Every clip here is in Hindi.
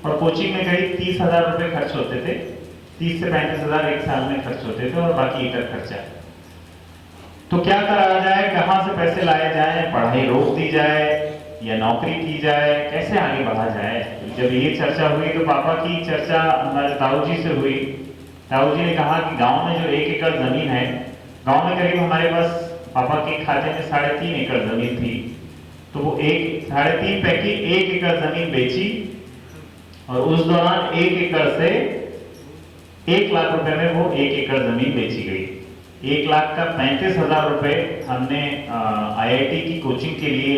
और कोचिंग में करीब 30,000 रुपये खर्च होते थे। 30 से 35,000 एक साल में खर्च होते थे और बाकी इतर खर्चा। तो क्या करा जाए, कहाँ से पैसे लाए जाए, पढ़ाई रोक दी जाए या नौकरी की जाए, कैसे आगे बढ़ा जाए। जब ये चर्चा हुई तो पापा की चर्चा हमारे ताऊ जी से हुई। ताऊ जी ने कहा कि गांव में जो 1 एकड़ जमीन है, गांव में करीब हमारे पास पापा के खाते में 3.5 एकड़ जमीन थी, तो वो 3.5 पैकी 1 एकड़ जमीन बेची और उस दौरान 1 एकड़ से 1 लाख रुपए में वो 1 एकड़ जमीन बेची गई। 1 लाख का 35,000 रुपए हमने IIT की कोचिंग के लिए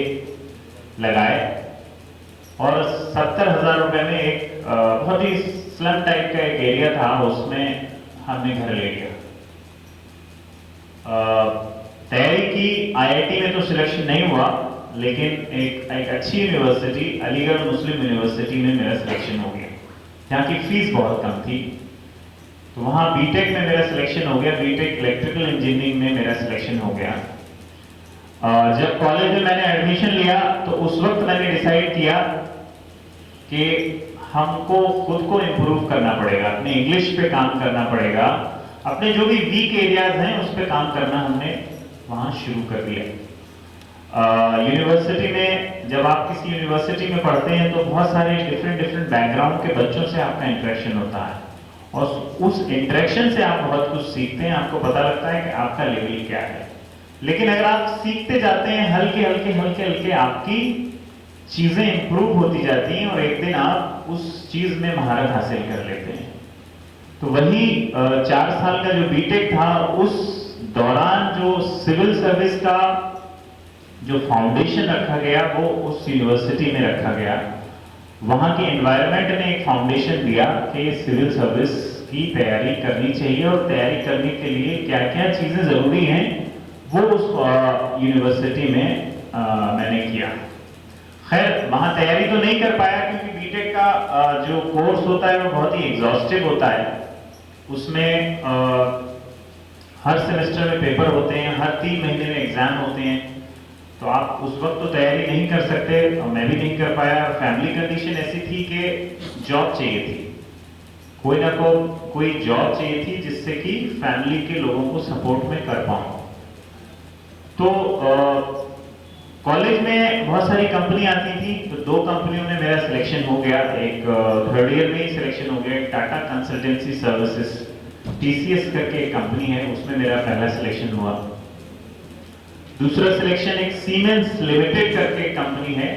लगाए और 70,000 रुपए में एक बहुत ही स्लम टाइप का एक एरिया था, उसमें हमने घर ले लिया। तैयारी की, IIT में तो सिलेक्शन नहीं हुआ, लेकिन एक अच्छी यूनिवर्सिटी अलीगढ़ मुस्लिम यूनिवर्सिटी में मेरा सिलेक्शन हो गया, जहाँ की फीस बहुत कम थी। तो वहाँ बीटेक में मेरा सिलेक्शन हो गया, बीटेक इलेक्ट्रिकल इंजीनियरिंग में मेरा सिलेक्शन हो गया। जब कॉलेज में मैंने एडमिशन लिया तो उस वक्त मैंने डिसाइड किया कि हमको खुद को इम्प्रूव करना पड़ेगा, अपने इंग्लिश पे काम करना पड़ेगा, अपने जो भी वीक एरियाज हैं उस पे काम करना हमने वहाँ शुरू कर दिया। यूनिवर्सिटी में जब आप किसी यूनिवर्सिटी में पढ़ते हैं तो बहुत सारे डिफरेंट बैकग्राउंड के बच्चों से आपका इंटरेक्शन होता है और उस इंटरेक्शन से आप बहुत कुछ सीखते हैं, आपको पता लगता है कि आपका लेवल क्या है। लेकिन अगर आप सीखते जाते हैं हल्के हल्के आपकी चीजें इंप्रूव होती जाती हैं और एक दिन आप उस चीज में महारत हासिल कर लेते हैं। तो वही 4 साल का जो बीटेक था, उस दौरान जो सिविल सर्विस का जो फाउंडेशन रखा गया वो उस यूनिवर्सिटी में रखा गया। वहां के एनवायरनमेंट ने एक फाउंडेशन दिया कि सिविल सर्विस की तैयारी करनी चाहिए और तैयारी करने के लिए क्या क्या चीजें जरूरी हैं वो उस यूनिवर्सिटी में मैंने किया। खैर वहां तैयारी तो नहीं कर पाया क्योंकि बीटेक का जो कोर्स होता है वो बहुत ही एग्जॉस्टिव होता है। उसमें हर सेमेस्टर में पेपर होते हैं, हर 3 महीने में एग्जाम होते हैं, तो आप उस वक्त तो तैयारी नहीं कर सकते और मैं भी नहीं कर पाया। फैमिली कंडीशन ऐसी थी कि जॉब चाहिए थी, कोई ना कोई जॉब चाहिए थी जिससे कि फैमिली के लोगों को सपोर्ट में कर पाऊँ। तो कॉलेज में बहुत सारी कंपनी आती थी, तो 2 कंपनियों में मेरा सिलेक्शन हो गया। एक 3rd ईयर में ही सिलेक्शन हो गया, टाटा कंसल्टेंसी सर्विसेज TCS करके एक कंपनी है, उसमें मेरा पहला सिलेक्शन हुआ। दूसरा सिलेक्शन एक सीमेंस लिमिटेड करके कंपनी है,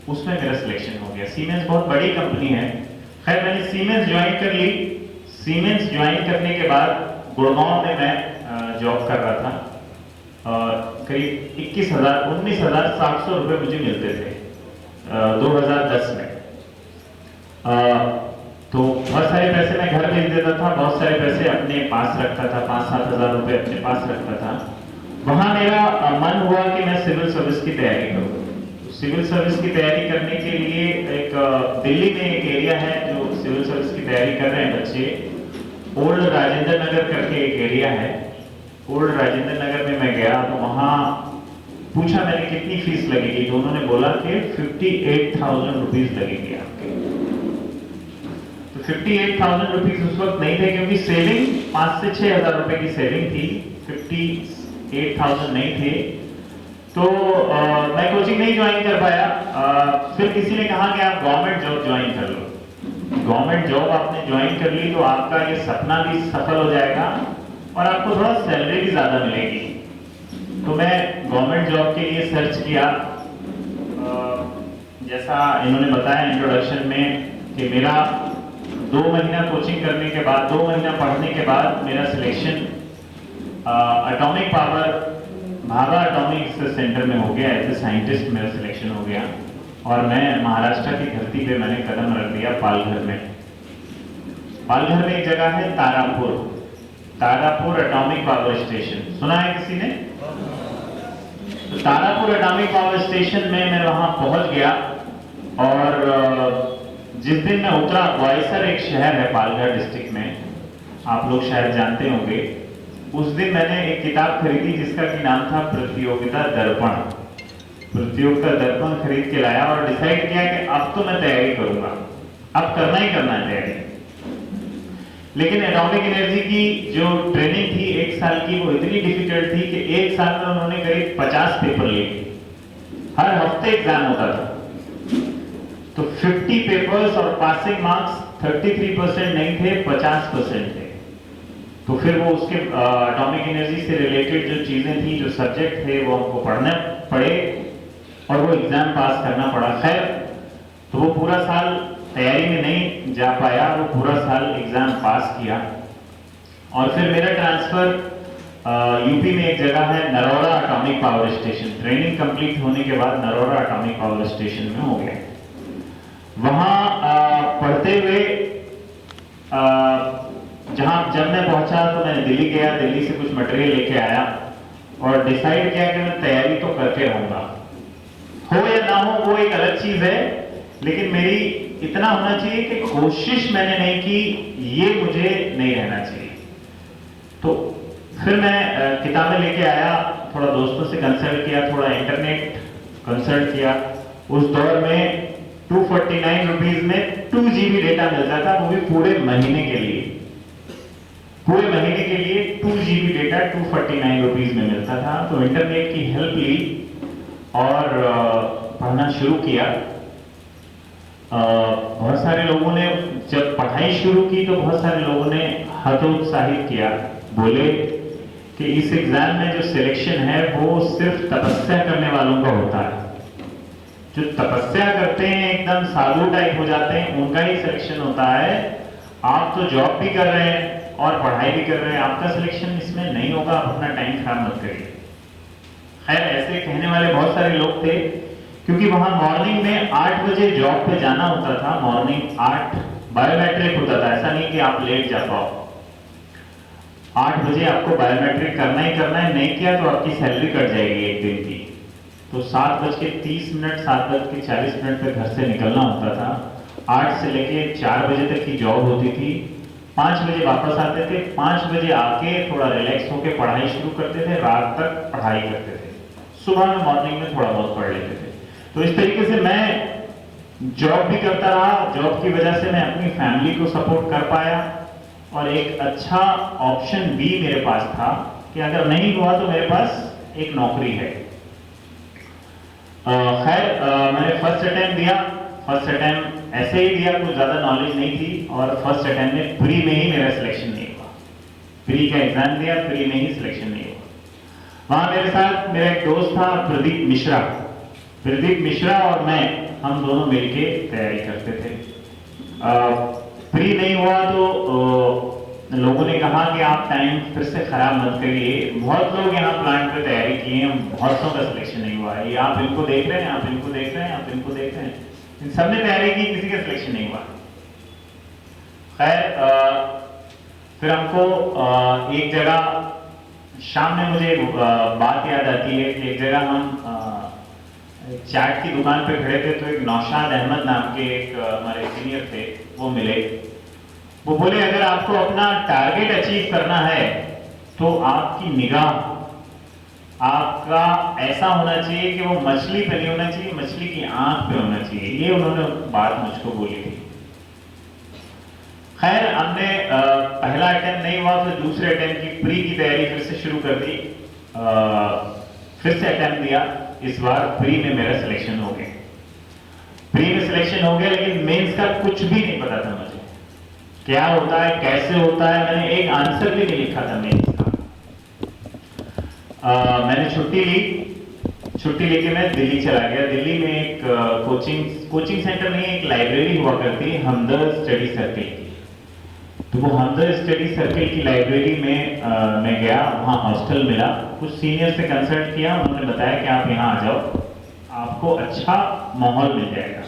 उसमें मेरा सिलेक्शन हो गया। सीमेंस बहुत बड़ी कंपनी है। खैर मैंने सीमेंस ज्वाइन कर ली। सीमेंस ज्वाइन करने के बाद गुड़गांव में मैं जॉब कर रहा था। करीब 19,700 रुपये मुझे मिलते थे 2010 में। तो बहुत सारे पैसे मैं घर भेज देता था, बहुत सारे पैसे अपने पास रखता था, 5-7 हज़ार रुपये अपने पास रखता था। वहाँ मेरा मन हुआ कि मैं सिविल सर्विस की तैयारी करूँ। सिविल सर्विस की तैयारी करने के लिए एक दिल्ली में एक एरिया है जो सिविल सर्विस की तैयारी कर रहे हैं बच्चे, ओल्ड राजेंद्र नगर करके एक एरिया है। ओल्ड राजेंद्र नगर में मैं गया तो वहाँ पूछा मैंने कितनी फीस लगेगी, तो उन्होंने बोला कि 58,000 रुपीज लगेगी आपके। तो 58,000 रुपीज उस वक्त नहीं थे क्योंकि सेविंग 5 से 6 हज़ार रुपए की सेविंग थी, 58,000 नहीं थे। तो मैं कोचिंग नहीं ज्वाइन कर पाया। फिर किसी ने कहा कि आप गवर्नमेंट जॉब ज्वाइन कर लो। गवर्नमेंट जॉब आपने ज्वाइन कर ली तो आपका ये सपना भी सफल हो जाएगा और आपको थोड़ा सैलरी भी ज्यादा मिलेगी। तो मैं गवर्नमेंट जॉब के लिए सर्च किया। जैसा इन्होंने बताया इंट्रोडक्शन में कि मेरा 2 महीना कोचिंग करने के बाद, 2 महीना पढ़ने के बाद मेरा selection atomic power Bhabha atomic centre में हो गया। एज ए साइंटिस्ट मेरा सिलेक्शन हो गया और मैं महाराष्ट्र की धरती पे मैंने कदम रख दिया पालघर में। पालघर में एक जगह है तारापुर एटॉमिक पावर स्टेशन, सुना है किसी ने? तो तारापुर एटॉमिक पावर स्टेशन में मैं वहां पहुंच गया और जिस दिन मैं उतरा, बोईसर एक शहर है पालघर डिस्ट्रिक्ट में, आप लोग शायद जानते होंगे। उस दिन मैंने एक किताब खरीदी जिसका कि नाम था प्रतियोगिता दर्पण। प्रतियोगिता दर्पण खरीद के लाया और डिसाइड किया कि अब तो मैं तैयारी करूंगा। अब करना ही करना है तैयारी। लेकिन एटॉमिक एनर्जी की जो ट्रेनिंग थी 1 साल की, वो इतनी डिफिकल्ट थी कि 1 साल में उन्होंने करीब 50 पेपर लिए, हर हफ्ते एग्जाम होता था। तो 50 पेपर्स और पासिंग मार्क्स 33% नहीं थे, 50% थे। तो फिर वो उसके एटॉमिक एनर्जी से रिलेटेड जो चीजें थी, जो सब्जेक्ट थे, वो हमको पढ़ने पड़े और वो एग्जाम पास करना पड़ा। खैर, तो वो पूरा साल तैयारी में नहीं जा पाया, वो पूरा साल एग्जाम पास किया। और फिर मेरा ट्रांसफर यूपी में एक जगह है Naroda atomic power station, training complete होने के बाद नरोड़ा एटॉमिक पावर स्टेशन में हो गया। वहां पढ़ते हुए जब मैं पहुंचा तो मैं दिल्ली गया, दिल्ली से कुछ मटेरियल लेके आया और डिसाइड किया कि मैं तैयारी तो करके रहूंगा, हो या ना हो वो एक अलग चीज है, लेकिन मेरी इतना होना चाहिए कि कोशिश मैंने नहीं की, ये मुझे नहीं रहना चाहिए। तो फिर मैं किताबें लेके आया, थोड़ा दोस्तों से कंसल्ट किया, थोड़ा इंटरनेट कंसल्ट किया। उस दौर में 249 रुपीज में 2 GB डेटा मिलता था, वो भी पूरे महीने के लिए। पूरे महीने के लिए 2 GB डेटा 249 रुपीज में मिलता था। तो इंटरनेट की हेल्प ली और पढ़ना शुरू किया। बहुत सारे लोगों ने जब पढ़ाई शुरू की तो बहुत सारे लोगों ने हतोत्साहित किया, बोले कि इस एग्जाम में जो सिलेक्शन है वो सिर्फ तपस्या करने वालों का होता है। जो तपस्या करते हैं, एकदम साधु टाइप हो जाते हैं, उनका ही सिलेक्शन होता है। आप तो जॉब भी कर रहे हैं और पढ़ाई भी कर रहे हैं, आपका सिलेक्शन इसमें नहीं होगा, आप अपना टाइम खराब मत करिए। खैर, ऐसे कहने वाले बहुत सारे लोग थे, क्योंकि वहां मॉर्निंग में 8 बजे जॉब पे जाना होता था। मॉर्निंग 8 बायोमेट्रिक होता था, ऐसा नहीं कि आप लेट जा पाओ। 8 बजे आपको बायोमेट्रिक करना ही करना है, नहीं किया तो आपकी सैलरी कट जाएगी एक दिन की। तो 7:30, 7:40 पे घर से निकलना होता था। 8 से लेके 4 बजे तक की जॉब होती थी। 5 बजे वापस आते थे, 5 बजे आके थोड़ा रिलैक्स होके पढ़ाई शुरू करते थे, रात तक पढ़ाई करते थे, सुबह में मॉर्निंग में थोड़ा बहुत पढ़ लेते थे। तो इस तरीके से मैं जॉब भी करता रहा, जॉब की वजह से मैं अपनी फैमिली को सपोर्ट कर पाया और एक अच्छा ऑप्शन भी मेरे पास था कि अगर नहीं हुआ तो मेरे पास एक नौकरी है। खैर, मैंने फर्स्ट अटेम्प्ट दिया। फर्स्ट अटेम्प्ट ऐसे ही दिया, कुछ ज्यादा नॉलेज नहीं थी और फर्स्ट अटेम्प्ट में प्री में ही मेरा सिलेक्शन नहीं हुआ। प्री का एग्जाम दिया, प्री में ही सिलेक्शन नहीं हुआ। वहां मेरे साथ मेरा एक दोस्त था प्रदीप मिश्रा। प्रदीप मिश्रा और मैं, हम दोनों मिलके तैयारी करते थे। प्री नहीं हुआ तो लोगों ने कहा कि आप टाइम फिर से खराब मत करिए, बहुत लोग यहाँ प्लांट पे तैयारी किए हैं, बहुत सौ का सिलेक्शन नहीं हुआ है, ये आप इनको देख रहे हैं, आप इनको देख रहे हैं, आप इनको देख रहे हैं, इन सबने तैयारी की, किसी का सिलेक्शन नहीं हुआ। खैर, फिर हमको एक जगह शाम में मुझे बात याद आती है कि एक जगह हम चाट की दुकान पे खड़े थे, तो एक नौशाद अहमद नाम के एक हमारे सीनियर थे, वो मिले। वो बोले अगर आपको अपना टारगेट अचीव करना है तो आपकी निगाह आपका ऐसा होना चाहिए कि वो मछली पे नहीं होना चाहिए, मछली की आंख पे होना चाहिए। ये उन्होंने बात मुझको बोली थी। खैर, हमने पहला अटेम्प्ट नहीं हुआ, फिर दूसरे अटेम्प्ट की प्री की तैयारी फिर से शुरू कर दी। फिर से अटेम्प्ट दिया, इस बार प्री में मेरा सिलेक्शन हो गया। प्री में सिलेक्शन हो गया, लेकिन मेंस का कुछ भी नहीं पता था मुझे, क्या होता है, कैसे होता है। मैंने एक आंसर भी नहीं लिखा था मेंस का। मैंने छुट्टी ली, छुट्टी लेके मैं दिल्ली चला गया। दिल्ली में एक कोचिंग सेंटर नहीं, एक लाइब्रेरी हुआ करती है, हमदर्द स्टडी सर्किल की। तो वो हमदर्द स्टडी सर्किल की लाइब्रेरी में मैं गया, वहाँ हॉस्टल मिला, कुछ सीनियर से कंसल्ट किया, उन्होंने बताया कि आप यहाँ आ जाओ, आपको अच्छा माहौल मिल जाएगा।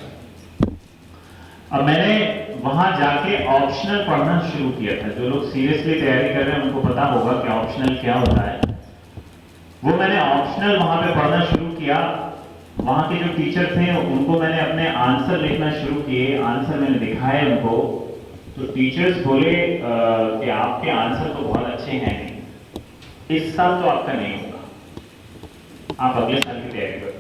अब मैंने वहां जाके ऑप्शनल पढ़ना शुरू किया था। जो लोग सीरियसली तैयारी कर रहे हैं उनको पता होगा कि ऑप्शनल क्या होता है। वो मैंने ऑप्शनल वहां पे पढ़ना शुरू किया। वहां के जो टीचर थे उनको मैंने अपने आंसर लिखना शुरू किए, आंसर मैंने दिखाए उनको। तो टीचर्स बोले कि आपके आंसर तो बहुत अच्छे हैं, इस साल तो आपका नहीं होगा, आप अगले साल की तैयारी करो।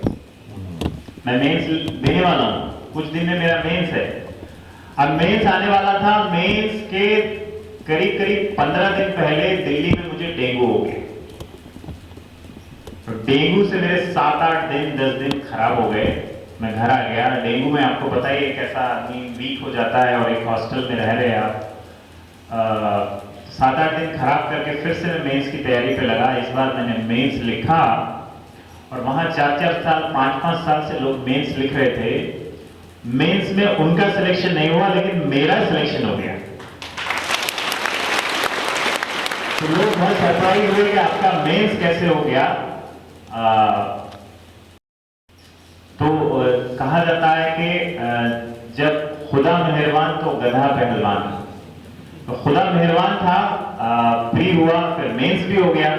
मैं मेंस देने वाला हूँ, कुछ दिन में मेरा मेंस है। अब मेंस आने वाला था। मेंस के करीब करीब 15 दिन पहले दिल्ली में मुझे डेंगू हो गया। तो डेंगू से मेरे 7-8 दिन 10 दिन खराब हो गए। मैं घर आ गया। डेंगू में आपको पता ही है कैसा आदमी वीक हो जाता है, और एक हॉस्टल में रह रहे आप। 7-8 दिन खराब करके फिर से मैं मेंस की तैयारी पे लगा। इस बार मैंने मेंस लिखा, और वहां 4-4 साल 5-5 साल से लोग मेंस लिख रहे थे। मेंस में उनका सिलेक्शन नहीं हुआ, लेकिन मेरा सिलेक्शन हो गया। तो लोग बहुत सरप्राइज हुए कि आपका मेंस कैसे हो गया। तो कहा जाता है कि जब खुदा मेहरबान तो गधा पहलवान। तो खुदा मेहरबान था, प्री हुआ, फिर मेंस भी हो गया।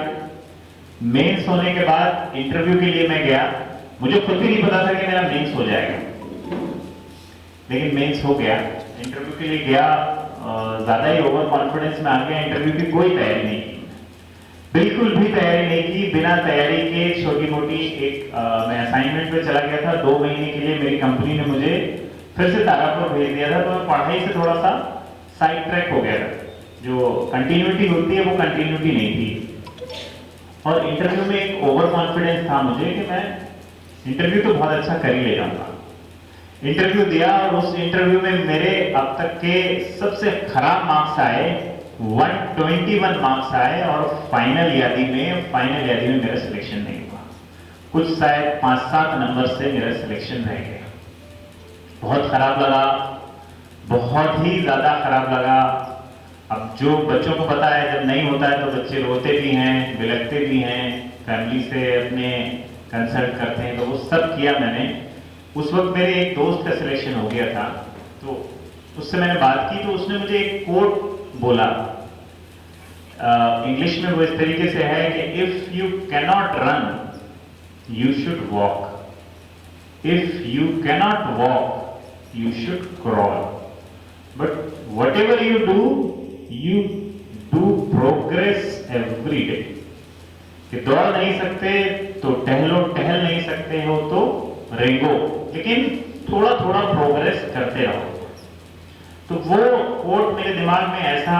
मेंस होने के बाद इंटरव्यू के लिए मैं गया। मुझे खुद भी नहीं पता था कि मेरा मेंस हो जाएगा, लेकिन मेंस हो गया। इंटरव्यू के लिए गया, ज्यादा ही ओवर कॉन्फिडेंस में आ गया। इंटरव्यू की कोई तैयारी नहीं की, बिल्कुल भी तैयारी नहीं की। बिना तैयारी के छोटी मोटी एक मैं असाइनमेंट पे चला गया था। 2 महीने के लिए मेरी कंपनी ने मुझे फिर से तारापुर भेज दिया था। तो मैं पढ़ाई से थोड़ा सा साइड ट्रैक हो गया था। जो कंटिन्यूटी होती है वो कंटिन्यूटी नहीं थी। और इंटरव्यू में एक ओवर कॉन्फिडेंस था मुझे कि मैं इंटरव्यू तो बहुत अच्छा कर ही ले जाऊंगा। इंटरव्यू दिया, और उस इंटरव्यू में मेरे अब तक के सबसे खराब मार्क्स आए। 121 मार्क्स आए, और फाइनल यादी में मेरा सिलेक्शन नहीं हुआ। कुछ शायद 5-7 नंबर से मेरा सिलेक्शन रह गया। बहुत खराब लगा, बहुत ही ज्यादा खराब लगा। अब जो बच्चों को पता है जब नहीं होता है तो बच्चे रोते भी हैं, बिलखते भी हैं, फैमिली से अपने कंसल्ट करते हैं। तो वो सब किया मैंने। उस वक्त मेरे एक दोस्त का सिलेक्शन हो गया था, तो उससे मैंने बात की। तो उसने मुझे एक कोट बोला, इंग्लिश में वो इस तरीके से है कि if you cannot run you should walk, if you cannot walk you should crawl, but what ever you do progress every day. कि दौड़ नहीं सकते तो टहलो, टहल नहीं सकते हो तो रेंगो, लेकिन थोड़ा थोड़ा प्रोग्रेस करते रहो। तो वो कोट मेरे दिमाग में ऐसा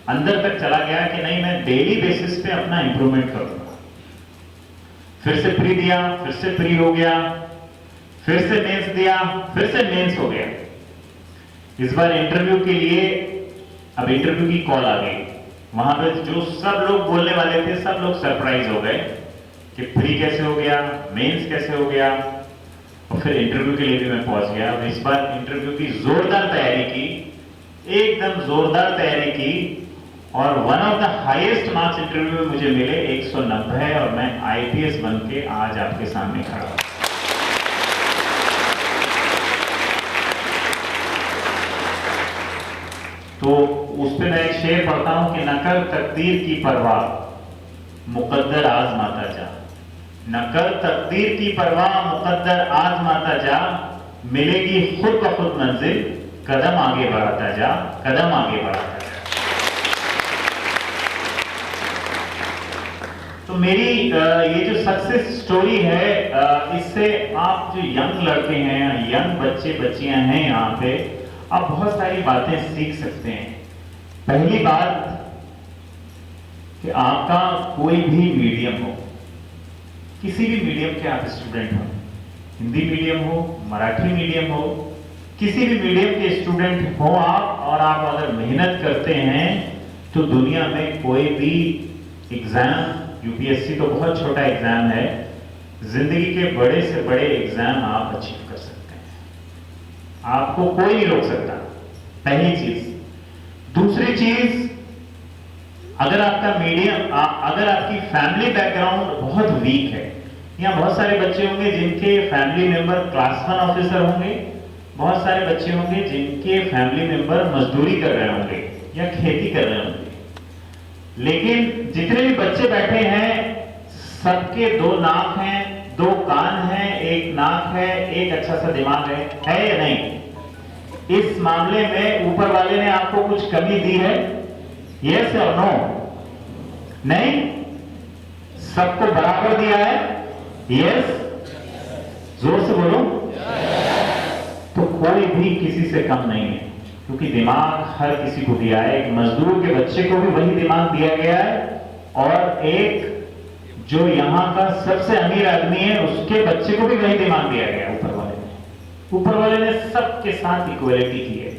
अंदर तक चला गया कि नहीं, मैं डेली बेसिस पे अपना इंप्रूवमेंट करूंगा। फिर से प्री दिया, फिर से प्री हो गया, फिर से मेंस दिया, फिर से मेंस हो गया। इस बार इंटरव्यू के लिए अब इंटरव्यू की कॉल आ गई। वहां पे जो सब लोग बोलने वाले थे सब लोग सरप्राइज हो गए कि प्री कैसे हो गया, मेंस कैसे हो गया। और फिर इंटरव्यू के लिए भी मैं पहुंच गया। और इस बार इंटरव्यू की जोरदार तैयारी की, एकदम जोरदार तैयारी की, और one of the highest marks interview में मुझे मिले 190, और मैं आईपीएस बन के आज आपके सामने खड़ा हूं। तो उस पे मैं एक शेर पढ़ता हूं कि न कर तकदीर की परवाह, मुकद्दर आजमाता जा। न कर तकदीर की परवाह, मुकद्दर आजमाता जा। मिलेगी खुद ब खुद मंजिल, कदम आगे बढ़ाता जा, कदम आगे बढ़ाता जा। तो मेरी ये जो सक्सेस स्टोरी है, इससे आप जो यंग लड़के हैं, यंग बच्चे बच्चियां हैं यहाँ पे, आप बहुत सारी बातें सीख सकते हैं। पहली बात कि आपका कोई भी मीडियम हो, किसी भी मीडियम के आप स्टूडेंट हो, हिंदी मीडियम हो, मराठी मीडियम हो, किसी भी मीडियम के स्टूडेंट हो आप, और आप अगर मेहनत करते हैं तो दुनिया में कोई भी एग्जाम, यूपीएससी तो बहुत छोटा एग्जाम है, जिंदगी के बड़े से बड़े एग्जाम आप अचीव कर सकते हैं। आपको कोई नहीं रोक सकता, पहली चीज। दूसरी चीज, अगर आपका मीडियम, अगर आपकी फैमिली बैकग्राउंड बहुत वीक है, यहाँ बहुत सारे बच्चे होंगे जिनके फैमिली मेंबर क्लास 1 ऑफिसर होंगे, बहुत सारे बच्चे होंगे जिनके फैमिली मेंबर मजदूरी कर रहे होंगे या खेती कर रहे होंगे, लेकिन जितने भी बच्चे बैठे हैं सबके 2 नाक हैं, 2 कान हैं, 1 नाक है, एक अच्छा सा दिमाग है या नहीं? इस मामले में ऊपर वाले ने आपको कुछ कमी दी है? यस और नो? नहीं, सबको बराबर दिया है? यस, जोर से बोलो। तो कोई भी किसी से कम नहीं है, क्योंकि दिमाग हर किसी को दिया है। एक मजदूर के बच्चे को भी वही दिमाग दिया गया है, और एक जो यहाँ का सबसे अमीर आदमी है उसके बच्चे को भी वही दिमाग दिया गया है। ऊपर वाले ने सबके साथ इक्वलिटी की है।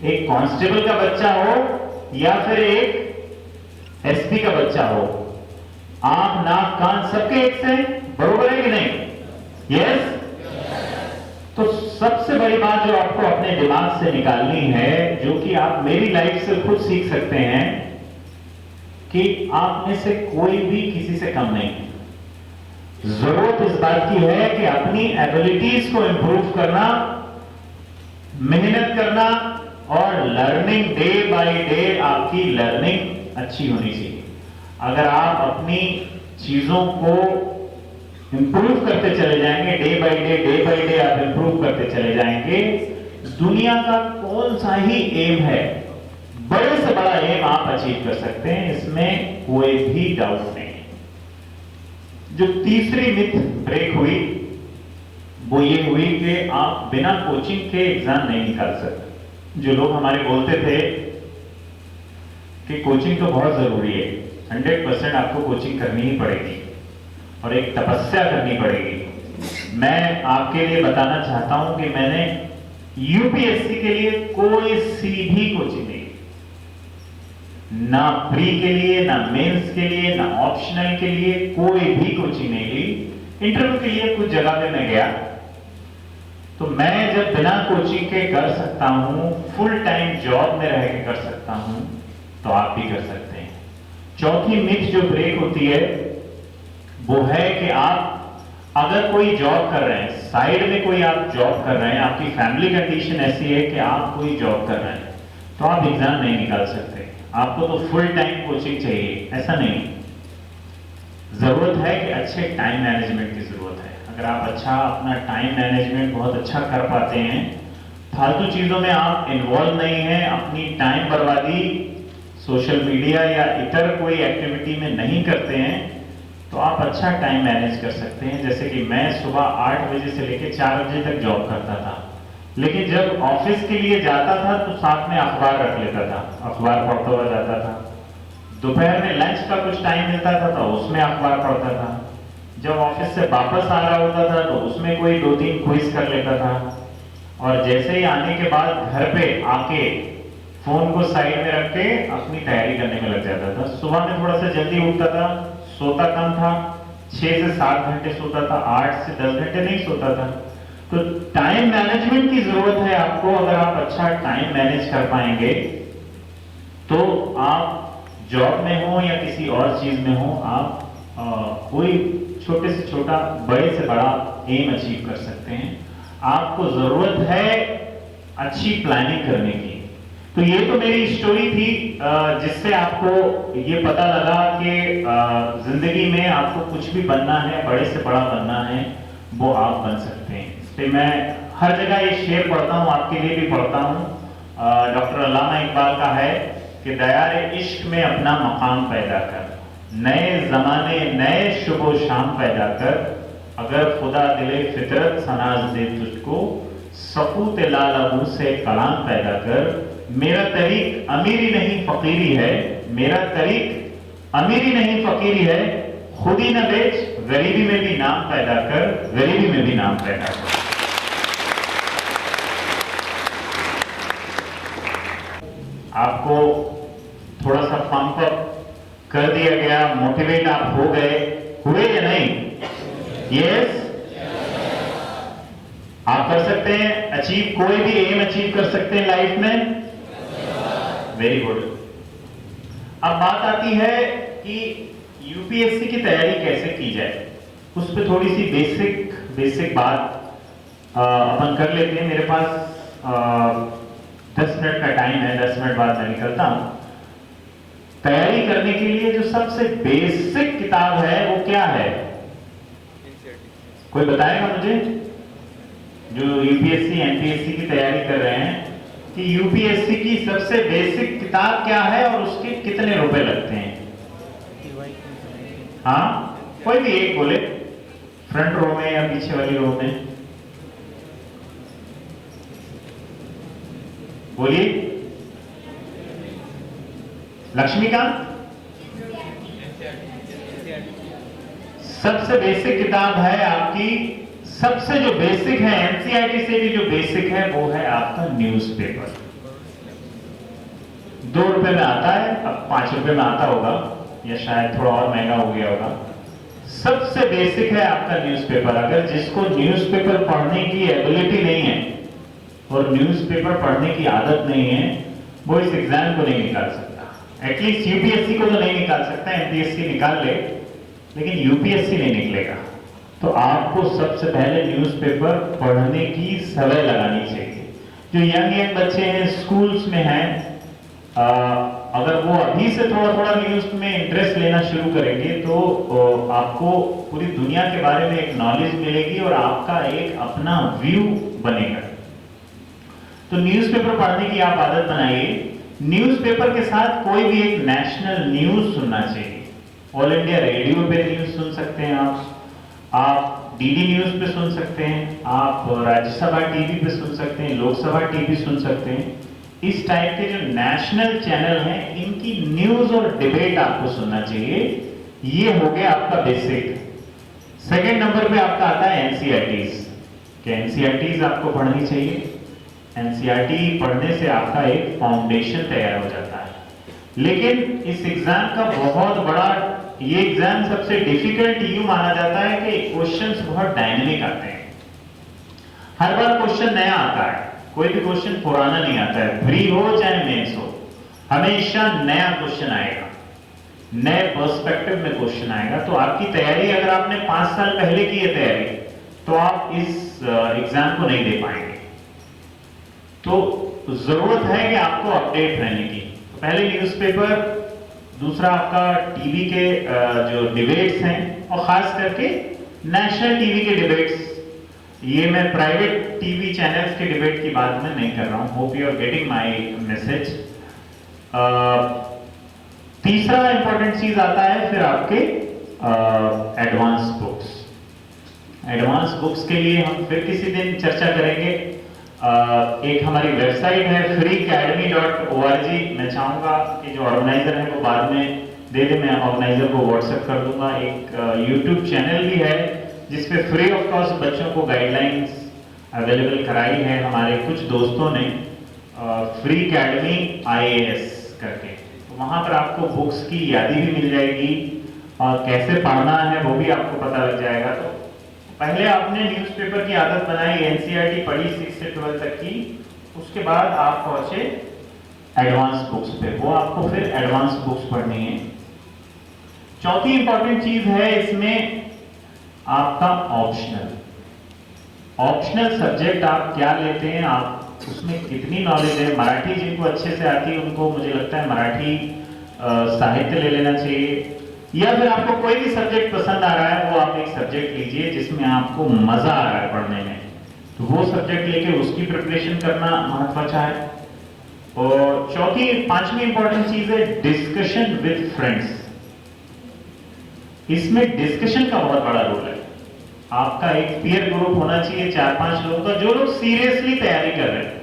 एक कांस्टेबल का बच्चा हो या फिर एक एसपी का बच्चा हो, आंख नाक कान सबके एक से बरोबर है कि नहीं? यस। तो सबसे बड़ी बात जो आपको अपने दिमाग से निकालनी है, जो कि आप मेरी लाइफ से खुद सीख सकते हैं, कि आप में से कोई भी किसी से कम नहीं है। जरूरत इस बात की है कि अपनी एबिलिटीज को इंप्रूव करना, मेहनत करना, और लर्निंग डे बाय डे आपकी लर्निंग अच्छी होनी चाहिए। अगर आप अपनी चीजों को इंप्रूव करते चले जाएंगे, डे बाय डे आप इंप्रूव करते चले जाएंगे, दुनिया का कौन सा ही एम है, बड़े से बड़ा एम आप अचीव कर सकते हैं, इसमें कोई भी डाउट नहीं। जो तीसरी मिथ ब्रेक हुई वो ये हुई कि आप बिना कोचिंग के एग्जाम नहीं निकाल सकते। जो लोग हमारे बोलते थे कि कोचिंग तो बहुत जरूरी है, 100% आपको कोचिंग करनी ही पड़ेगी और एक तपस्या करनी पड़ेगी। मैं आपके लिए बताना चाहता हूं कि मैंने यूपीएससी के लिए कोई सी भी कोचिंग नहीं, ना प्री के लिए, ना मेंस के लिए, ना ऑप्शनल के लिए कोई भी कोचिंग नहीं ली। इंटरव्यू के लिए कुछ जगह पे मैं गया, तो मैं जब बिना कोचिंग के कर सकता हूं, फुल टाइम जॉब में रह के कर सकता हूं, तो आप भी कर सकते हैं। चौथी मिथ जो ब्रेक होती है वो है कि आप अगर कोई जॉब कर रहे हैं, साइड में कोई आप जॉब कर रहे हैं, आपकी फैमिली कंडीशन ऐसी है कि आप कोई जॉब कर रहे हैं, तो आप एग्जाम नहीं निकाल सकते, आपको तो फुल टाइम कोचिंग चाहिए। ऐसा नहीं, जरूरत है कि अच्छे टाइम मैनेजमेंट की जरूरत है। अगर आप अच्छा अपना टाइम मैनेजमेंट बहुत अच्छा कर पाते हैं, फालतू चीजों में आप इन्वॉल्व नहीं हैं, अपनी टाइम बर्बादी सोशल मीडिया या इतर कोई एक्टिविटी में नहीं करते हैं, तो आप अच्छा टाइम मैनेज कर सकते हैं। जैसे कि मैं सुबह 8 बजे से लेकर 4 बजे तक जॉब करता था, लेकिन जब ऑफिस के लिए जाता था तो साथ में अखबार रख लेता था, अखबार पढ़ता हुआ जाता था। दोपहर में लंच का कुछ टाइम मिलता था तो उसमें अखबार पढ़ता था। जब ऑफिस से वापस आ रहा होता था तो उसमें कोई 2-3 क्विज कर लेता था, और जैसे ही आने के बाद घर पे आके फोन को साइड में रख के अपनी तैयारी करने में लग जाता था। सुबह में थोड़ा सा जल्दी उठता था, सोता कम था, 6 से 7 घंटे सोता था, 8 से 10 घंटे नहीं सोता था। तो टाइम मैनेजमेंट की जरूरत है आपको। अगर आप अच्छा टाइम मैनेज कर पाएंगे तो आप जॉब में हो या किसी और चीज में हो, आप कोई छोटे से छोटा, बड़े से बड़ा एम अचीव कर सकते हैं। आपको जरूरत है अच्छी प्लानिंग करने की। तो ये तो मेरी स्टोरी थी, जिससे आपको ये पता लगा कि जिंदगी में आपको कुछ भी बनना है, बड़े से बड़ा बनना है, वो आप बन सकते हैं। इसलिए मैं हर जगह ये शेर पढ़ता हूँ, आपके लिए भी पढ़ता हूँ। डॉक्टर अल्लामा इकबाल का है कि दयारे इश्क में अपना मकाम पैदा कर, नए जमाने नए शुभ शाम पैदा कर, अगर खुदा दिले फितरत सनाज दे तुझको, सपूत लाल अबू से कलाम पैदा कर। मेरा तरीक अमीरी नहीं फकीरी है, मेरा तरीक अमीरी नहीं फकीरी है, खुद ही न बेच, गरीबी में भी नाम पैदा कर, गरीबी में भी नाम पैदा कर। आपको थोड़ा सा पंप अप कर दिया गया, मोटिवेट आप हो गए, हुए या नहीं? यस, आप कर सकते हैं अचीव, कोई भी एम अचीव कर सकते हैं लाइफ में। Very good. अब बात आती है कि यूपीएससी की तैयारी कैसे की जाए, उस पर थोड़ी सी बेसिक बात अपन कर लेते हैं। मेरे पास 10 मिनट का टाइम है, 10 मिनट बाद मैं निकलता हूं। तैयारी करने के लिए जो सबसे बेसिक किताब है वो क्या है? कोई बताएगा मुझे, जो यूपीएससी एमपीएससी की तैयारी कर रहे हैं, कि यूपीएससी की सबसे बेसिक किताब क्या है और उसके कितने रुपए लगते हैं? हाँ, कोई भी एक बोले, फ्रंट रो में या पीछे वाली रो में। बोलिए। लक्ष्मीकांत, सबसे बेसिक किताब है आपकी, सबसे जो बेसिक है, एनसीईआरटी से भी जो बेसिक है वो है आपका न्यूज़पेपर। 2 रुपए में आता है, अब 5 रुपए में आता होगा या शायद थोड़ा और महंगा हो गया होगा। सबसे बेसिक है आपका न्यूज़पेपर। अगर जिसको न्यूज़पेपर पढ़ने की एबिलिटी नहीं है और न्यूज़पेपर पढ़ने की आदत नहीं है, वो इस एग्जाम को नहीं निकाल सकता। एटलीस्ट यूपीएससी को तो नहीं निकाल सकता, एमपीएससी निकाल ले, लेकिन यूपीएससी नहीं निकलेगा। तो आपको सबसे पहले न्यूज़पेपर पढ़ने की सवय लगानी चाहिए। जो यंग बच्चे हैं, स्कूल्स में हैं, अगर वो अभी से थोड़ा थोड़ा न्यूज़ में इंटरेस्ट लेना शुरू करेंगे तो आपको पूरी दुनिया के बारे में एक नॉलेज मिलेगी और आपका एक अपना व्यू बनेगा। तो न्यूज़पेपर पढ़ने की आप आदत बनाइए। न्यूज़पेपर के साथ कोई भी एक नेशनल न्यूज़ सुनना चाहिए। ऑल इंडिया रेडियो पे न्यूज़ सुन सकते हैं आप डीडी न्यूज़ पे सुन सकते हैं, आप राज्यसभा टीवी पे सुन सकते हैं, लोकसभा टीवी सुन सकते हैं। इस टाइप के जो नेशनल चैनल हैं, इनकी न्यूज़ और डिबेट आपको सुनना चाहिए। ये हो गया आपका बेसिक। सेकंड नंबर पे आपका आता है एनसीईआरटीज। कि एनसीईआरटीज आपको पढ़नी चाहिए। एनसीईआरटी पढ़ने से आपका एक फाउंडेशन तैयार हो जाता है। लेकिन इस एग्जाम का बहुत बड़ा, ये एग्जाम सबसे डिफिकल्ट यूं माना जाता है कि क्वेश्चंस बहुत डायनेमिक आते हैं। हर बार क्वेश्चन नया आता है, कोई भी क्वेश्चन पुराना नहीं आता है, प्री हो चाहे मेंस हो, हमेशा नया क्वेश्चन आएगा, नए पर्सपेक्टिव में क्वेश्चन आएगा। तो आपकी तैयारी, अगर आपने 5 साल पहले की है तैयारी, तो आप इस एग्जाम को नहीं दे पाएंगे। तो जरूरत है कि आपको अपडेट रहने की। तो पहले न्यूज़पेपर, दूसरा आपका टीवी के जो डिबेट्स हैं, और खास करके नेशनल टीवी के डिबेट्स। ये मैं प्राइवेट टीवी चैनल्स के डिबेट की बात में नहीं कर रहा हूं। Hope you are getting my message. तीसरा इंपॉर्टेंट चीज आता है फिर आपके एडवांस बुक्स। एडवांस बुक्स के लिए हम फिर किसी दिन चर्चा करेंगे। एक हमारी वेबसाइट है freeacademy.org। मैं चाहूंगा कि जो ऑर्गेनाइजर है वो बाद में दे दे, मैं ऑर्गेनाइजर को व्हाट्सएप कर दूंगा। एक यूट्यूब चैनल भी है जिसपे फ्री ऑफ कॉस्ट बच्चों को गाइडलाइंस अवेलेबल कराई है हमारे कुछ दोस्तों ने, freeacademy IAS करके। तो वहां पर आपको बुक्स की यादी भी मिल जाएगी और कैसे पढ़ना है वो भी आपको पता लग जाएगा। तो पहले आपने न्यूज़पेपर की आदत बनाई, एनसीईआरटी पढ़ी 6 से 12 तक की, उसके बाद आप पहुंचे एडवांस बुक्स पे, वो आपको फिर एडवांस बुक्स पढ़नी है। चौथी इंपॉर्टेंट चीज है इसमें आपका ऑप्शनल। ऑप्शनल सब्जेक्ट आप क्या लेते हैं, आप उसमें कितनी नॉलेज है। मराठी जिनको अच्छे से आती है उनको मुझे लगता है मराठी साहित्य ले लेना चाहिए, या फिर आपको कोई भी सब्जेक्ट पसंद आ रहा है वो आप एक सब्जेक्ट लीजिए जिसमें आपको मजा आ रहा है पढ़ने में, तो वो सब्जेक्ट लेके उसकी प्रिपरेशन करना महत्वाचा है। और पांचवी इंपॉर्टेंट चीज है डिस्कशन विद फ्रेंड्स। इसमें डिस्कशन का बहुत बड़ा रोल है। आपका एक पीयर ग्रुप होना चाहिए 4-5 लोगों का, जो लोग सीरियसली तैयारी कर रहे हैं,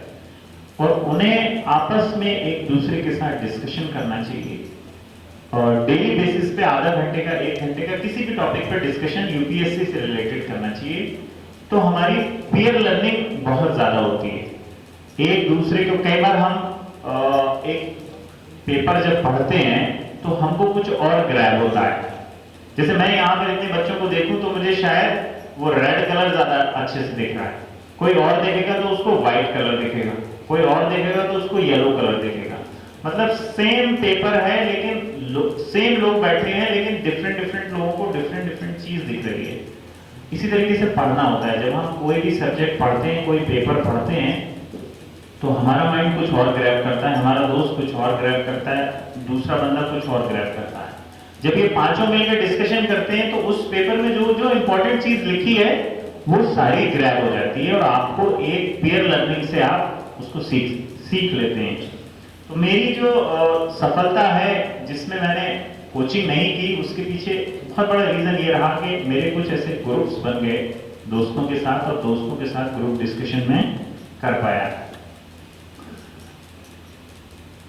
और उन्हें आपस में एक दूसरे के साथ डिस्कशन करना चाहिए। और डेली बेसिस पे आधा घंटे का 1 घंटे का किसी भी टॉपिक पर डिस्कशन यूपीएससी से रिलेटेड करना चाहिए। तो हमारी पीयर लर्निंग बहुत ज्यादा होती है। एक दूसरे को, कई बार हम एक पेपर जब पढ़ते हैं तो हमको कुछ और ग्रैब होता है। जैसे मैं यहाँ पर इतने बच्चों को देखूं तो मुझे शायद वो रेड कलर ज्यादा अच्छे से दिख रहा है, कोई और देखेगा तो उसको व्हाइट कलर दिखेगा, कोई और देखेगा तो उसको येलो कलर दिखेगा। मतलब सेम पेपर है लेकिन सेम लोग बैठे हैं, लेकिन डिफरेंट लोगों को डिफरेंट चीज दिख रही है। इसी तरीके से पढ़ना होता है। जब हम कोई भी सब्जेक्ट पढ़ते हैं, कोई पेपर पढ़ते हैं, तो हमारा माइंड कुछ और ग्रैब करता है, हमारा दोस्त कुछ और ग्रैब करता है, दूसरा बंदा कुछ और ग्रैब करता है। जब ये पांचों मिलकर डिस्कशन करते हैं तो उस पेपर में जो जो इंपॉर्टेंट चीज लिखी है वो सारी ग्रैब हो जाती है और आपको एक पीयर लर्निंग से आप उसको सीख लेते हैं। तो मेरी जो सफलता है जिसमें मैंने कोचिंग नहीं की, उसके पीछे बहुत बड़ा रीजन ये रहा कि मेरे कुछ ऐसे ग्रुप्स बन गए दोस्तों के साथ, और दोस्तों के साथ ग्रुप डिस्कशन में कर पाया।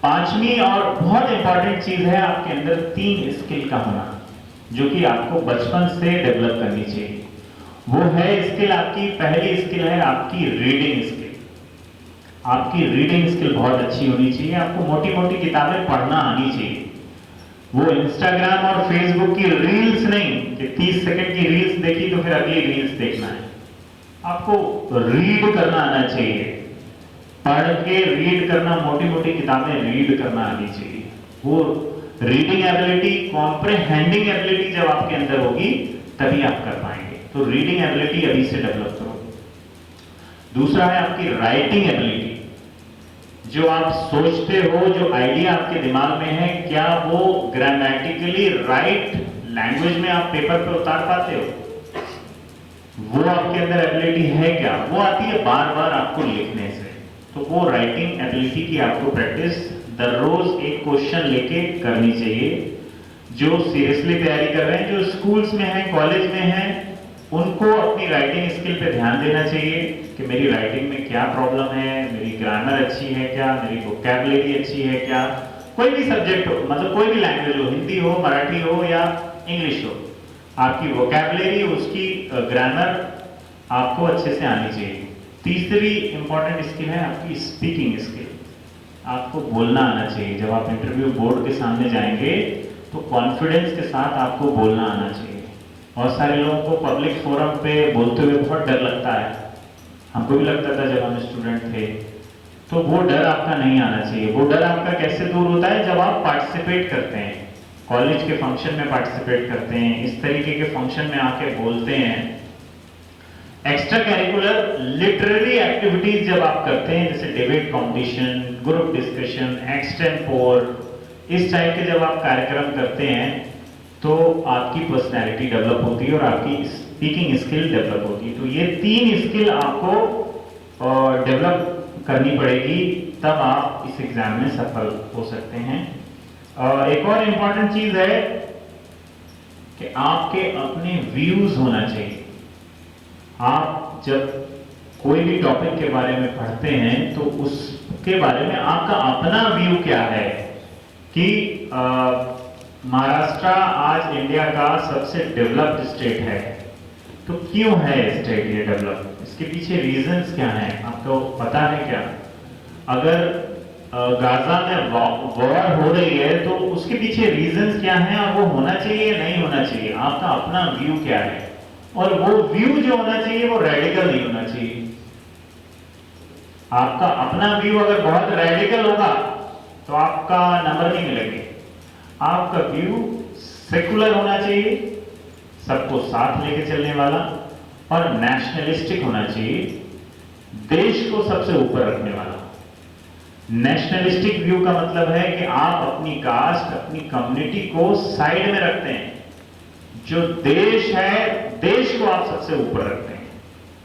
पांचवी और बहुत इंपॉर्टेंट चीज है आपके अंदर 3 स्किल का होना, जो कि आपको बचपन से डेवलप करनी चाहिए। वो है स्किल, आपकी पहली स्किल है आपकी रीडिंग स्किल। आपकी रीडिंग स्किल बहुत अच्छी होनी चाहिए। आपको मोटी मोटी किताबें पढ़ना आनी चाहिए। वो इंस्टाग्राम और फेसबुक की रील्स नहीं कि 30 सेकंड की रील्स देखी तो फिर अगली रील्स देखना है। आपको रीड करना आना चाहिए। पढ़ के रीड करना, मोटी मोटी किताबें रीड करना आनी चाहिए। वो रीडिंग एबिलिटी, कॉम्प्रिहेंडिंग एबिलिटी जब आपके अंदर होगी तभी आप कर पाएंगे। तो रीडिंग एबिलिटी अभी से डेवलप करो। दूसरा है आपकी राइटिंग एबिलिटी। जो आप सोचते हो, जो आइडिया आपके दिमाग में है, क्या वो ग्रामेटिकली राइट लैंग्वेज में आप पेपर पे उतार पाते हो? वो आपके अंदर एबिलिटी है क्या? वो आती है बार बार आपको लिखने से। तो वो राइटिंग एबिलिटी की आपको प्रैक्टिस दररोज एक क्वेश्चन लेके करनी चाहिए। जो सीरियसली तैयारी कर रहे हैं, जो स्कूल्स में हैं, कॉलेज में हैं, उनको अपनी राइटिंग स्किल पे ध्यान देना चाहिए कि मेरी राइटिंग में क्या प्रॉब्लम है, मेरी ग्रामर अच्छी है क्या, मेरी वोकैबुलरी अच्छी है क्या। कोई भी सब्जेक्ट हो, मतलब कोई भी लैंग्वेज हो, हिंदी हो, मराठी हो या इंग्लिश हो, आपकी वोकैबुलरी, उसकी ग्रामर आपको अच्छे से आनी चाहिए। तीसरी इंपॉर्टेंट स्किल है आपकी स्पीकिंग स्किल। आपको बोलना आना चाहिए। जब आप इंटरव्यू बोर्ड के सामने जाएंगे तो कॉन्फिडेंस के साथ आपको बोलना आना चाहिए। बहुत सारे लोगों को पब्लिक फोरम पे बोलते हुए बहुत डर लगता है। हमको भी लगता था जब हम स्टूडेंट थे। तो वो डर आपका नहीं आना चाहिए। वो डर आपका कैसे दूर होता है? जब आप पार्टिसिपेट करते हैं, कॉलेज के फंक्शन में पार्टिसिपेट करते हैं, इस तरीके के फंक्शन में आके बोलते हैं। एक्स्ट्रा कैरिकुलर लिटरेरी एक्टिविटीज जब आप करते हैं, जैसे debate competition, group discussion, extempore, इस टाइप के जब आप कार्यक्रम करते हैं तो आपकी पर्सनैलिटी डेवलप होती है और आपकी स्पीकिंग स्किल डेवलप होती है। तो ये 3 स्किल आपको डेवलप करनी पड़ेगी, तब आप इस एग्जाम में सफल हो सकते हैं। एक और इंपॉर्टेंट चीज है कि आपके अपने व्यूज होना चाहिए। आप जब कोई भी टॉपिक के बारे में पढ़ते हैं तो उसके बारे में आपका अपना व्यू क्या है कि महाराष्ट्र आज इंडिया का सबसे डेवलप्ड स्टेट है। तो क्यों है स्टेट ये डेवलप? इसके पीछे रीजंस क्या हैं? आपको पता है क्या? अगर गाजा में वॉर हो रही है तो उसके पीछे रीजंस क्या हैं और वो होना चाहिए या नहीं होना चाहिए? आपका अपना व्यू क्या है? और वो व्यू जो होना चाहिए वो रेडिकल नहीं होना चाहिए। आपका अपना व्यू अगर बहुत रेडिकल होगा तो आपका नंबर नहीं मिलेंगे। आपका व्यू सेकुलर होना चाहिए, सबको साथ लेके चलने वाला, और नेशनलिस्टिक होना चाहिए, देश को सबसे ऊपर रखने वाला। नेशनलिस्टिक व्यू का मतलब है कि आप अपनी कास्ट, अपनी कम्युनिटी को साइड में रखते हैं। जो देश है, देश को आप सबसे ऊपर रखते हैं।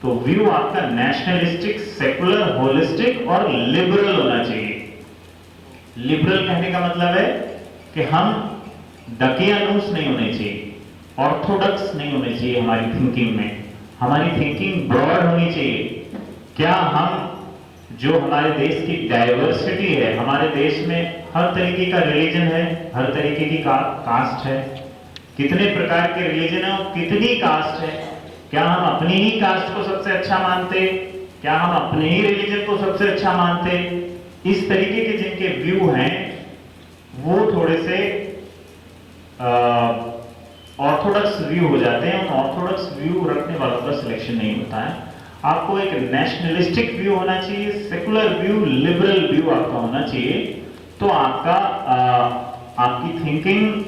तो व्यू आपका नेशनलिस्टिक, सेकुलर, होलिस्टिक और लिबरल होना चाहिए। लिबरल कहने का मतलब है कि हम दकियानूस नहीं होने चाहिए, ऑर्थोडॉक्स नहीं होने चाहिए हमारी थिंकिंग में। हमारी थिंकिंग ब्रॉड होनी चाहिए। क्या हम, जो हमारे देश की डाइवर्सिटी है, हमारे देश में हर तरीके का रिलीजन है, हर तरीके की कास्ट है, कितने प्रकार के रिलीजन है और कितनी कास्ट है। क्या हम अपनी ही कास्ट को सबसे अच्छा मानते? क्या हम अपने ही रिलीजन को सबसे अच्छा मानते? इस तरीके के जिनके व्यू हैं वो थोड़े से ऑर्थोडॉक्स व्यू हो जाते हैं। उन ऑर्थोडॉक्स व्यू रखने वालों का सिलेक्शन नहीं होता है। आपको एक नेशनलिस्टिक व्यू होना चाहिए, सेकुलर व्यू, लिबरल व्यू आपका होना चाहिए। तो आपका आपकी थिंकिंग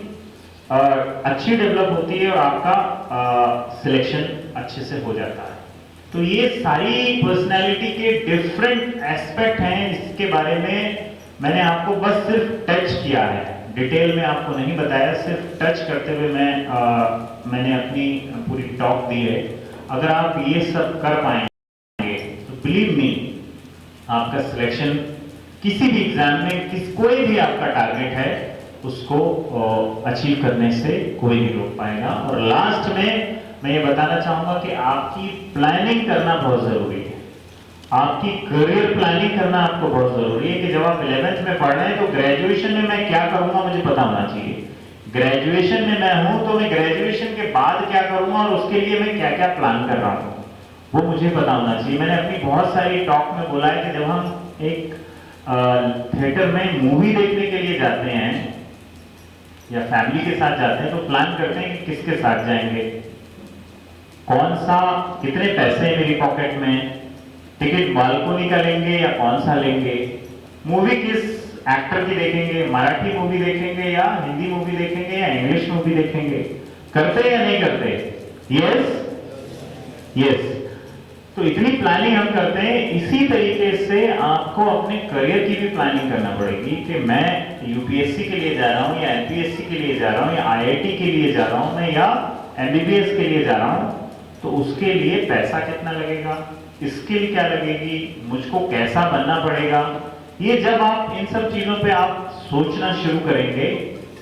अच्छी डेवलप होती है और आपका सिलेक्शन अच्छे से हो जाता है। तो ये सारी पर्सनैलिटी के डिफरेंट एस्पेक्ट हैं, इसके बारे में मैंने आपको बस सिर्फ टच किया है, डिटेल में आपको नहीं बताया। सिर्फ टच करते हुए मैंने अपनी पूरी टॉक दी है। अगर आप ये सब कर पाएंगे तो बिलीव मी, आपका सिलेक्शन किसी भी एग्जाम में, कोई भी आपका टारगेट है उसको अचीव करने से कोई नहीं रोक पाएगा। और लास्ट में मैं ये बताना चाहूंगा कि आपकी प्लानिंग करना बहुत जरूरी है। आपकी करियर प्लानिंग करना आपको बहुत जरूरी है कि जब आप 11th में पढ़ रहे हैं तो ग्रेजुएशन में मैं क्या करूंगा मुझे पता होना चाहिए। ग्रेजुएशन में मैं हूं तो मैं ग्रेजुएशन के बाद क्या करूंगा और उसके लिए मैं क्या क्या प्लान कर रहा हूं वो मुझे पता होना चाहिए। मैंने अपनी बहुत सारी टॉक में बोला है कि जब हम एक थिएटर में मूवी देखने के लिए जाते हैं या फैमिली के साथ जाते हैं तो प्लान करते हैं कि किसके साथ जाएंगे, कौन सा, कितने पैसे हैं मेरी पॉकेट में, टिकट बालकोनी का लेंगे या कौन सा लेंगे, मूवी किस एक्टर की देखेंगे, मराठी मूवी देखेंगे या हिंदी मूवी देखेंगे या इंग्लिश मूवी देखेंगे, करते या नहीं करते? Yes yes. तो इतनी प्लानिंग हम करते हैं। इसी तरीके से आपको अपने करियर की भी प्लानिंग करना पड़ेगी कि मैं यूपीएससी के लिए जा रहा हूं या एमपीएससी के लिए जा रहा हूं या आईआईटी के लिए जा रहा हूं मैं या एमबीबीएस के लिए जा रहा हूं, तो उसके लिए पैसा कितना लगेगा, स्किल क्या लगेगी, मुझको कैसा बनना पड़ेगा। ये जब आप इन सब चीजों पे आप सोचना शुरू करेंगे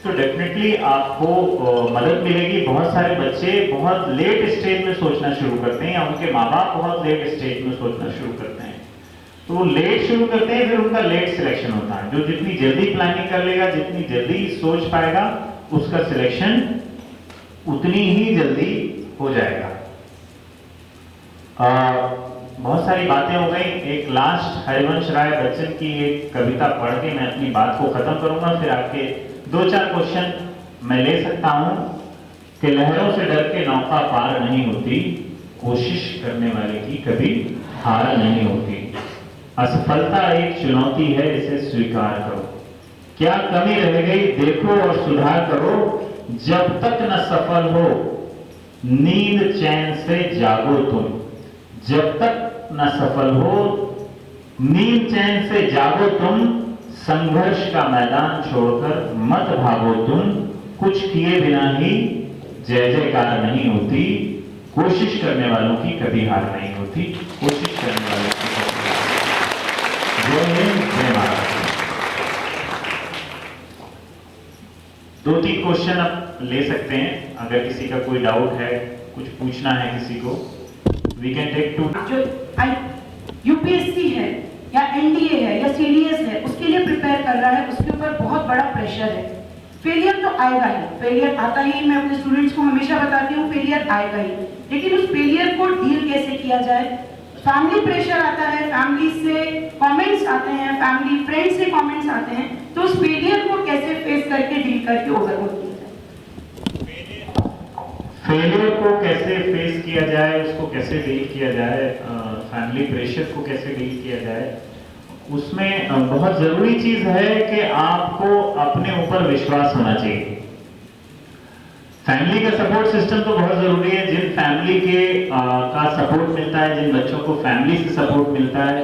तो डेफिनेटली आपको मदद मिलेगी। बहुत सारे बच्चे बहुत लेट स्टेज में सोचना शुरू करते हैं या उनके माँ बाप बहुत लेट स्टेज में सोचना शुरू करते हैं, तो वो लेट शुरू करते हैं, फिर उनका लेट सिलेक्शन होता है। जो जितनी जल्दी प्लानिंग कर लेगा, जितनी जल्दी सोच पाएगा, उसका सिलेक्शन उतनी ही जल्दी हो जाएगा। बहुत सारी बातें हो गई। एक लास्ट हरिवंश राय बच्चन की एक कविता पढ़ के मैं अपनी बात को खत्म करूंगा, फिर आपके 2-4 क्वेश्चन मैं ले सकता हूं कि लहरों से डर के नौका पार नहीं होती, कोशिश करने वाले की कभी हार नहीं होती, असफलता एक चुनौती है इसे स्वीकार करो, क्या कमी रह गई देखो और सुधार करो, जब तक न सफल हो नींद चैन से जागो तुम, जब तक न सफल हो नींद चैन से जागो तुम, संघर्ष का मैदान छोड़कर मत भागो तुम, कुछ किए बिना ही जय जयकार नहीं होती, कोशिश करने वालों की कभी हार नहीं होती, कोशिश करने वालों की कभी हार नहीं। जय हिंद, जय महाराष्ट्र। 2-3 क्वेश्चन आप ले सकते हैं अगर किसी का कोई डाउट है, कुछ पूछना है किसी को। We can take 2। जो यूपीएससी है या एनडीए है या सीडीएस है, उसके लिए प्रिपेयर कर रहा है, उसके ऊपर बहुत बड़ा प्रेशर है। फेलियर तो आएगा ही, फेलियर आता ही, मैं अपने स्टूडेंट्स को हमेशा बताती हूँ फेलियर आएगा ही, लेकिन उस फेलियर को डील कैसे किया जाए। फैमिली प्रेशर आता है, फैमिली से कमेंट्स आते हैं, फैमिली फ्रेंड्स से कमेंट्स आते हैं, तो उस फेलियर को कैसे फेस करके डील करके ओवरकम किया जाए। फेलियर को कैसे फेस किया जाए, उसको कैसे डील किया जाए, फैमिली प्रेशर को कैसे डील किया जाए, उसमें बहुत जरूरी चीज है कि आपको अपने ऊपर विश्वास होना चाहिए। फैमिली का सपोर्ट सिस्टम तो बहुत जरूरी है। जिन फैमिली के का सपोर्ट मिलता है, जिन बच्चों को फैमिली से सपोर्ट मिलता है,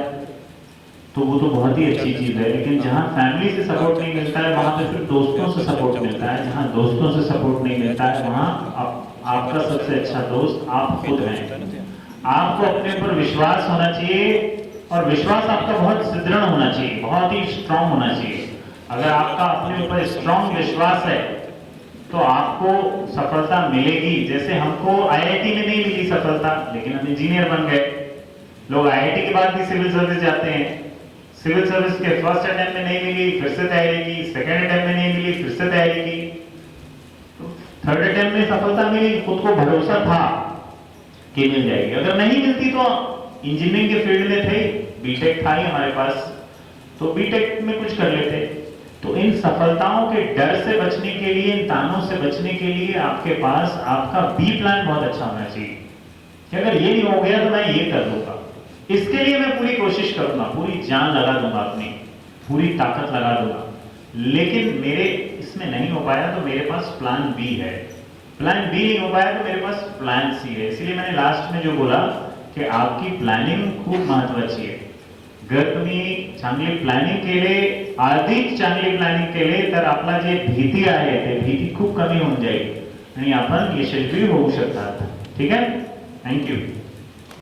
तो वो तो बहुत ही अच्छी चीज है। लेकिन जहां फैमिली से सपोर्ट नहीं मिलता है वहां पे फिर दोस्तों से सपोर्ट मिलता है। जहां दोस्तों से सपोर्ट नहीं मिलता है वहां आपका सबसे अच्छा दोस्त आप खुद हैं। आपको अपने ऊपर विश्वास होना चाहिए और विश्वास आपका बहुत सुदृढ़ होना चाहिए, बहुत ही स्ट्रांग होना चाहिए। अगर आपका अपने ऊपर स्ट्रांग विश्वास है तो आपको सफलता मिलेगी। जैसे हमको आईआईटी में नहीं मिली सफलता, लेकिन हम इंजीनियर बन गए। लोग आईआईटी के बाद भी सिविल सर्विस जाते हैं। सिविल सर्विस के फर्स्ट अटेम्प्ट में नहीं मिली, फिर से तैयारी की, सेकेंड अटेम्प्ट में नहीं मिली, फिर से तैयारी की, तो थर्ड अटेम्प्ट में सफलता मिली। खुद को भरोसा था कि मिल जाएगी। अगर नहीं मिलती तो इंजीनियरिंग के फील्ड में थे, बीटेक था ही हमारे पास, तो बीटेक में कुछ कर लेते। तो इन सफलताओं के डर से बचने के लिए, इन तानों से बचने के लिए आपके पास आपका बी प्लान बहुत अच्छा होना चाहिए कि अगर ये नहीं हो गया तो मैं ये कर लूंगा। इसके लिए मैं पूरी कोशिश करूंगा, पूरी जान लगा दूंगा, अपनी पूरी ताकत लगा दूंगा। लेकिन मेरे इसमें नहीं हो पाया तो मेरे पास प्लान बी है। प्लान बी नहीं हो पाया तो मेरे पास प्लान सी है। इसलिए मैंने लास्ट में जो बोला की आपकी प्लॅनिंग खूप महत्वाची आहे। जर तुम्ही चांगली प्लॅनिंग केले, अधिक चांगली प्लॅनिंग केले तर आपला जे भीती आहे ते भीती खूप कमी होऊन जाईल आणि आपण यशस्वी होऊ शकतात। ठीक आहे, थँक्यू।